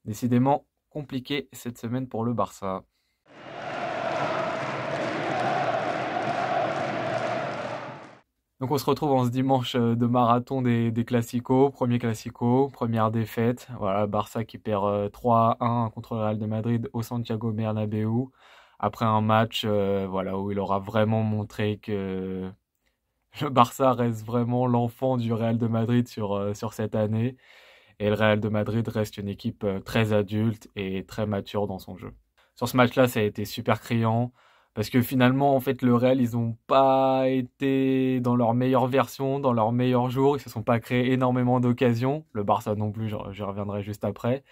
Décidément compliqué cette semaine pour le Barça. Donc on se retrouve en ce dimanche de marathon des classicos, premier classico, première défaite. Voilà, Barça qui perd 3-1 contre le Real de Madrid au Santiago Bernabéu. Après un match voilà, où il aura vraiment montré que le Barça reste vraiment l'enfant du Real de Madrid sur cette année. Et le Real de Madrid reste une équipe très adulte et très mature dans son jeu. Sur ce match-là, ça a été super criant. Parce que finalement, en fait, le Real, ils n'ont pas été dans leur meilleure version, dans leur meilleur jour. Ils se sont pas créés énormément d'occasions. Le Barça non plus, j'y reviendrai juste après.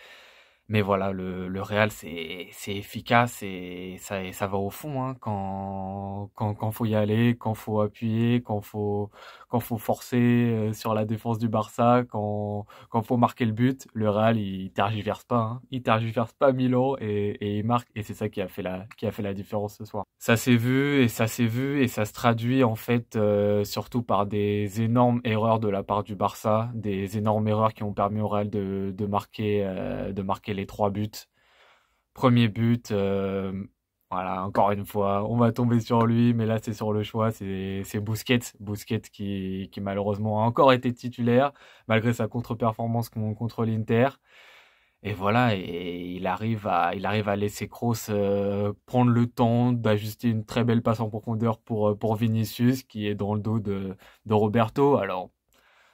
Mais voilà, le Real, c'est efficace et ça va au fond, hein, quand faut y aller, quand faut appuyer, quand faut forcer sur la défense du Barça, quand faut marquer le but. Le Real, il tergiverse pas, hein. Il tergiverse pas Milan et il marque. Et c'est ça qui a fait la différence ce soir. Ça s'est vu et ça s'est vu et ça se traduit en fait surtout par des énormes erreurs de la part du Barça, des énormes erreurs qui ont permis au Real de marquer les 3 buts. Premier but, voilà, encore une fois, on va tomber sur lui, mais là c'est sur le choix, c'est Busquets qui malheureusement a encore été titulaire malgré sa contre-performance contre l'Inter. Et voilà, et il arrive à laisser Kroos prendre le temps d'ajuster une très belle passe en profondeur pour Vinicius qui est dans le dos de Roberto. Alors,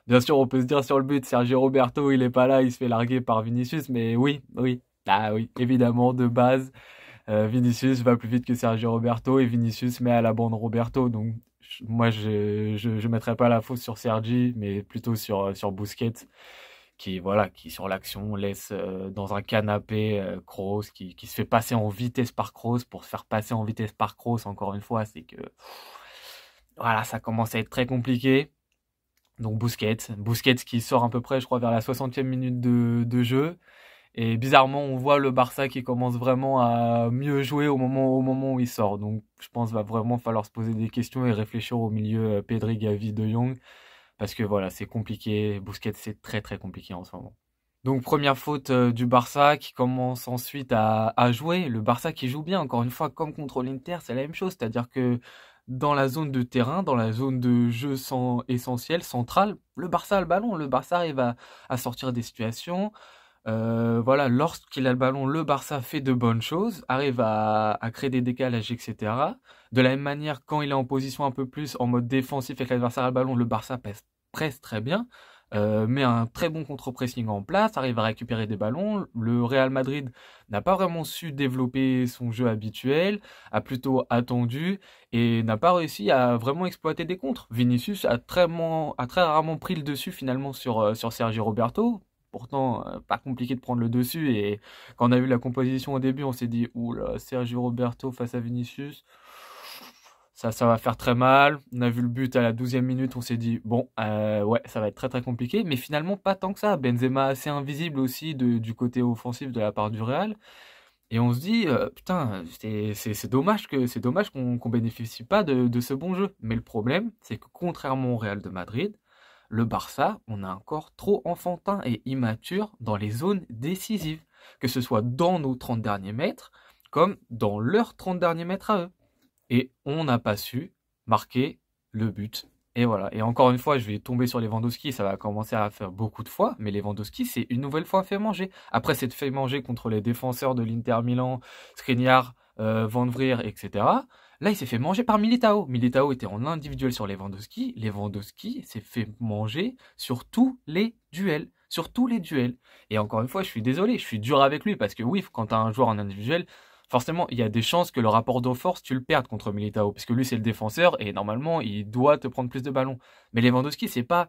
bien sûr, on peut se dire sur le but, Sergio Roberto, il est pas là, il se fait larguer par Vinicius, mais oui, oui, ah oui, évidemment, de base, Vinicius va plus vite que Sergio Roberto et Vinicius met à la bande Roberto. Donc, moi, je mettrais pas la faute sur Sergi, mais plutôt sur Busquets qui voilà, qui sur l'action laisse dans un canapé Kroos, qui se fait passer en vitesse par Kroos pour se faire passer en vitesse par Kroos. Encore une fois, c'est que voilà, ça commence à être très compliqué. Donc Busquets qui sort à peu près, je crois, vers la 60e minute de jeu. Et bizarrement, on voit le Barça qui commence vraiment à mieux jouer au moment où il sort. Donc, je pense qu'il va vraiment falloir se poser des questions et réfléchir au milieu Pedri, Gavi, De Jong. Parce que voilà, c'est compliqué. Busquets, c'est très très compliqué en ce moment. Donc première faute du Barça qui commence ensuite à jouer. Le Barça qui joue bien, encore une fois, comme contre l'Inter, c'est la même chose. C'est-à-dire que dans la zone de terrain, dans la zone de jeu essentielle, centrale, le Barça a le ballon. Le Barça arrive à sortir des situations. Voilà, lorsqu'il a le ballon, le Barça fait de bonnes choses, arrive à créer des décalages, etc. De la même manière, quand il est en position un peu plus en mode défensif et que l'adversaire a le ballon, le Barça presse très bien, met un très bon contre-pressing en place, arrive à récupérer des ballons. Le Real Madrid n'a pas vraiment su développer son jeu habituel, a plutôt attendu et n'a pas réussi à vraiment exploiter des contres. Vinicius a très rarement pris le dessus finalement sur Sergio Roberto. Pourtant, pas compliqué de prendre le dessus. Et quand on a vu la composition au début, on s'est dit, oula, Sergio Roberto face à Vinicius, ça va faire très mal. On a vu le but à la 12e minute, on s'est dit, bon, ouais, ça va être très très compliqué. Mais finalement, pas tant que ça. Benzema assez invisible aussi du côté offensif de la part du Real. Et on se dit, putain, c'est dommage qu'on bénéficie pas de ce bon jeu. Mais le problème, c'est que contrairement au Real de Madrid, le Barça, on est encore trop enfantin et immature dans les zones décisives, que ce soit dans nos 30 derniers mètres, comme dans leurs 30 derniers mètres à eux. Et on n'a pas su marquer le but. Et voilà. Et encore une fois, je vais tomber sur Lewandowski, ça va commencer à faire beaucoup de fois, mais Lewandowski s'est une nouvelle fois fait manger. Après s'être fait manger contre les défenseurs de l'Inter Milan, Skriniar, Van Vrier, etc. Là, il s'est fait manger par Militao. Militao était en individuel sur Lewandowski. Lewandowski s'est fait manger sur tous les duels. Sur tous les duels. Et encore une fois, je suis désolé, je suis dur avec lui parce que oui, quand tu as un joueur en individuel, forcément, il y a des chances que le rapport de force, tu le perdes contre Militao. Parce que lui, c'est le défenseur et normalement, il doit te prendre plus de ballons. Mais Lewandowski, c'est pas.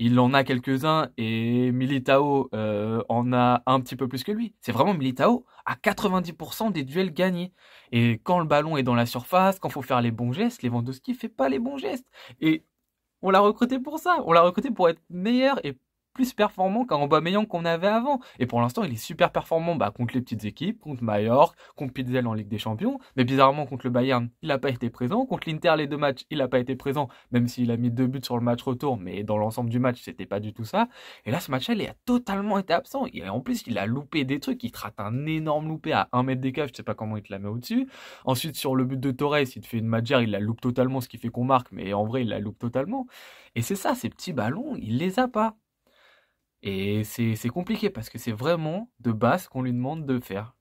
Il en a quelques-uns et Militao en a un petit peu plus que lui. C'est vraiment Militao à 90% des duels gagnés. Et quand le ballon est dans la surface, quand il faut faire les bons gestes, Lewandowski fait pas les bons gestes. Et on l'a recruté pour ça. On l'a recruté pour être meilleur et plus performant qu'un Aubameyang qu'on avait avant. Et pour l'instant, il est super performant contre les petites équipes, contre Mallorca, contre Pitzel en Ligue des Champions. Mais bizarrement, contre le Bayern, il n'a pas été présent. Contre l'Inter, les 2 matchs, il n'a pas été présent, même s'il a mis 2 buts sur le match retour. Mais dans l'ensemble du match, c'était pas du tout ça. Et là, ce match-là, il a totalement été absent. Et en plus, il a loupé des trucs. Il te rate un énorme loupé à 1 mètre des cages. Je sais pas comment il te la met au-dessus. Ensuite, sur le but de Torres, il te fait une magère, il la loupe totalement, ce qui fait qu'on marque. Mais en vrai, il la loupe totalement. Et c'est ça, ces petits ballons, il les a pas. Et c'est compliqué parce que c'est vraiment de base qu'on lui demande de faire.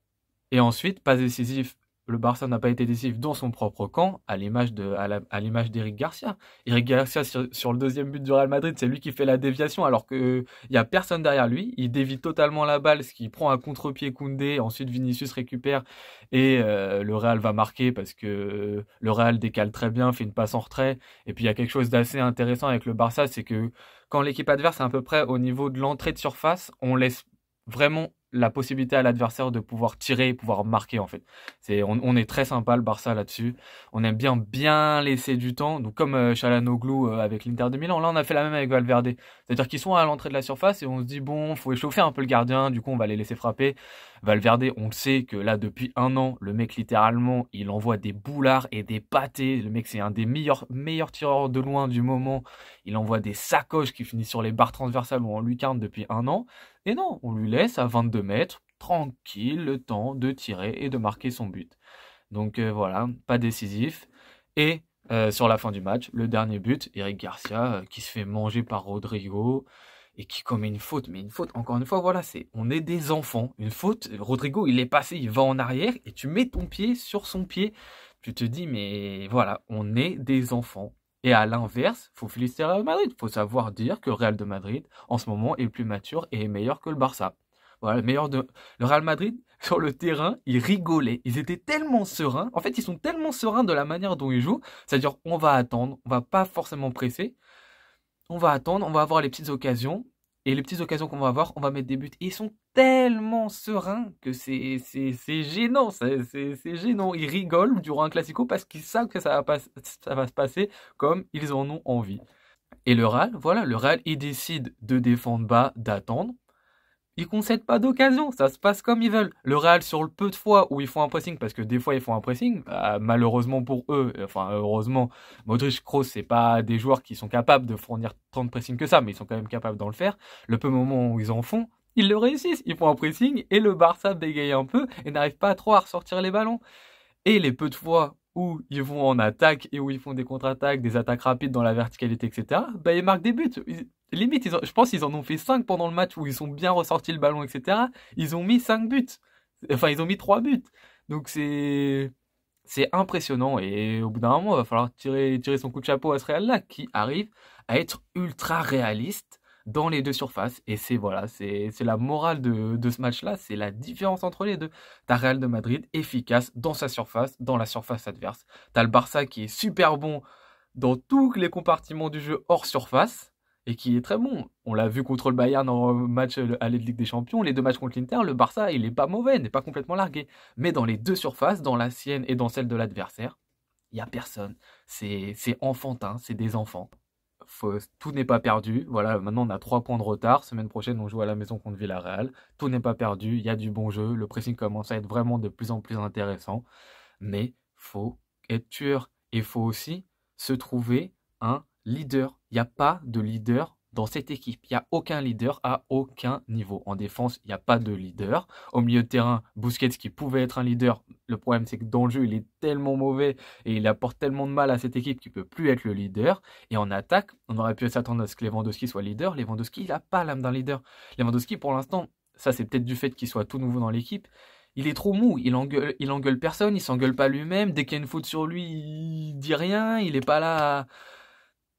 Et ensuite, pas décisif. Le Barça n'a pas été décisif dans son propre camp, à l'image d'Eric Garcia. Eric Garcia, sur le deuxième but du Real Madrid, c'est lui qui fait la déviation, alors qu'il n'y a personne derrière lui. Il dévie totalement la balle, ce qui prend un contre-pied Koundé. Ensuite, Vinicius récupère et le Real va marquer parce que le Real décale très bien, fait une passe en retrait. Et puis, il y a quelque chose d'assez intéressant avec le Barça, c'est que quand l'équipe adverse est à peu près au niveau de l'entrée de surface, on laisse vraiment la possibilité à l'adversaire de pouvoir tirer et pouvoir marquer en fait. On est très sympa le Barça là-dessus. On aime bien laisser du temps. Donc comme Çalhanoğlu avec l'Inter de Milan, là on a fait la même avec Valverde. C'est-à-dire qu'ils sont à l'entrée de la surface et on se dit bon, faut échauffer un peu le gardien, du coup on va les laisser frapper. Valverde, on le sait que là depuis 1 an, le mec littéralement, il envoie des boulards et des pâtés. Le mec c'est un des meilleurs tireurs de loin du moment. Il envoie des sacoches qui finissent sur les barres transversales ou en lucarne depuis 1 an. Et non, on lui laisse à 22 mètres, tranquille, le temps de tirer et de marquer son but. Donc voilà, pas décisif. Et sur la fin du match, le dernier but, Eric Garcia qui se fait manger par Rodrigo et qui commet une faute. Mais une faute, encore une fois, voilà, on est des enfants. Une faute, Rodrigo, il est passé, il va en arrière et tu mets ton pied sur son pied. Tu te dis, mais voilà, on est des enfants. Et à l'inverse, faut féliciter Real Madrid. Faut savoir dire que le Real de Madrid, en ce moment, est plus mature et est meilleur que le Barça. Voilà, le Real Madrid, sur le terrain, ils rigolaient. Ils étaient tellement sereins. En fait, ils sont tellement sereins de la manière dont ils jouent. C'est-à-dire, on va attendre, on va pas forcément presser. On va attendre, on va avoir les petites occasions. Et les petites occasions qu'on va avoir, on va mettre des buts. Et ils sont tellement sereins que c'est gênant. C'est gênant. Ils rigolent durant un classico parce qu'ils savent que ça va se passer comme ils en ont envie. Et le Real, voilà, le Real, il décide de défendre bas, d'attendre. Ils concèdent pas d'occasion, ça se passe comme ils veulent. Le Real, sur le peu de fois où ils font un pressing, parce que des fois ils font un pressing, malheureusement pour eux, enfin heureusement, Modric, Kroos, c'est pas des joueurs qui sont capables de fournir tant de pressing que ça, mais ils sont quand même capables d'en le faire. Le peu moment où ils en font, ils le réussissent, ils font un pressing et le Barça bégaye un peu et n'arrive pas trop à ressortir les ballons. Et les peu de fois où ils vont en attaque et où ils font des contre-attaques, des attaques rapides dans la verticalité, etc., ils marquent des buts. Limite, je pense qu'ils en ont fait 5 pendant le match où ils ont bien ressorti le ballon, etc. Ils ont mis 5 buts. Enfin, ils ont mis 3 buts. Donc c'est impressionnant. Et au bout d'un moment, il va falloir tirer son coup de chapeau à ce Real-là qui arrive à être ultra réaliste dans les 2 surfaces. Et c'est la morale de ce match-là. C'est la différence entre les deux. T'as Real de Madrid efficace dans sa surface, dans la surface adverse. T'as le Barça qui est super bon dans tous les compartiments du jeu hors surface et qui est très bon. On l'a vu contre le Bayern en match aller de Ligue des Champions, les 2 matchs contre l'Inter, le Barça, il est pas mauvais, n'est pas complètement largué. Mais dans les 2 surfaces, dans la sienne et dans celle de l'adversaire, il y a personne. C'est enfantin, c'est des enfants. Tout n'est pas perdu. Voilà, maintenant on a 3 points de retard. Semaine prochaine, on joue à la maison contre Villarreal. Tout n'est pas perdu, il y a du bon jeu. Le pressing commence à être vraiment de plus en plus intéressant. Mais faut être tueur. Et il faut aussi se trouver un leader. Il n'y a pas de leader dans cette équipe. Il n'y a aucun leader à aucun niveau. En défense, il n'y a pas de leader. Au milieu de terrain, Busquets qui pouvait être un leader. Le problème, c'est que dans le jeu, il est tellement mauvais et il apporte tellement de mal à cette équipe qu'il ne peut plus être le leader. Et en attaque, on aurait pu s'attendre à ce que Lewandowski soit leader. Lewandowski, il n'a pas l'âme d'un leader. Lewandowski, pour l'instant, ça c'est peut-être du fait qu'il soit tout nouveau dans l'équipe. Il est trop mou, il engueule personne, il s'engueule pas lui-même. Dès qu'il y a une faute sur lui, il dit rien, il est pas là.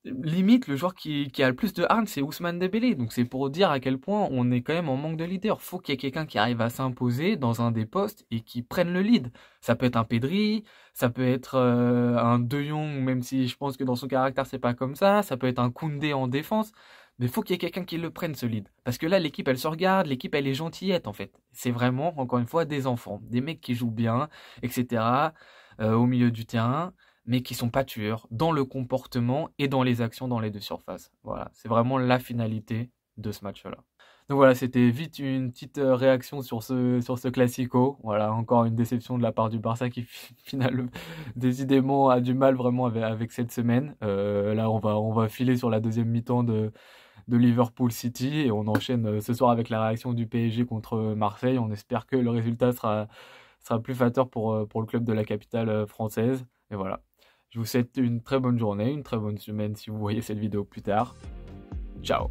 Limite, le joueur qui a le plus de hargne, c'est Ousmane Dembélé. Donc c'est pour dire à quel point on est quand même en manque de leader. Faut qu'il y ait quelqu'un qui arrive à s'imposer dans un des postes et qui prenne le lead. Ça peut être un Pedri, ça peut être un De Jong, même si je pense que dans son caractère c'est pas comme ça. Ça peut être un Koundé en défense. Mais faut qu'il y ait quelqu'un qui le prenne ce lead. Parce que là, l'équipe, elle se regarde, l'équipe, elle est gentillette en fait. C'est vraiment, encore une fois, des enfants. Des mecs qui jouent bien, etc. Au milieu du terrain, mais qui sont pas tueurs dans le comportement et dans les actions dans les 2 surfaces. Voilà, c'est vraiment la finalité de ce match-là. Donc voilà, c'était vite une petite réaction sur ce Classico. Voilà, encore une déception de la part du Barça qui finalement décidément a du mal vraiment avec cette semaine. Là, on va filer sur la deuxième mi-temps de Liverpool City et on enchaîne ce soir avec la réaction du PSG contre Marseille. On espère que le résultat sera plus flatteur pour le club de la capitale française. Et voilà. Je vous souhaite une très bonne journée, une très bonne semaine si vous voyez cette vidéo plus tard. Ciao.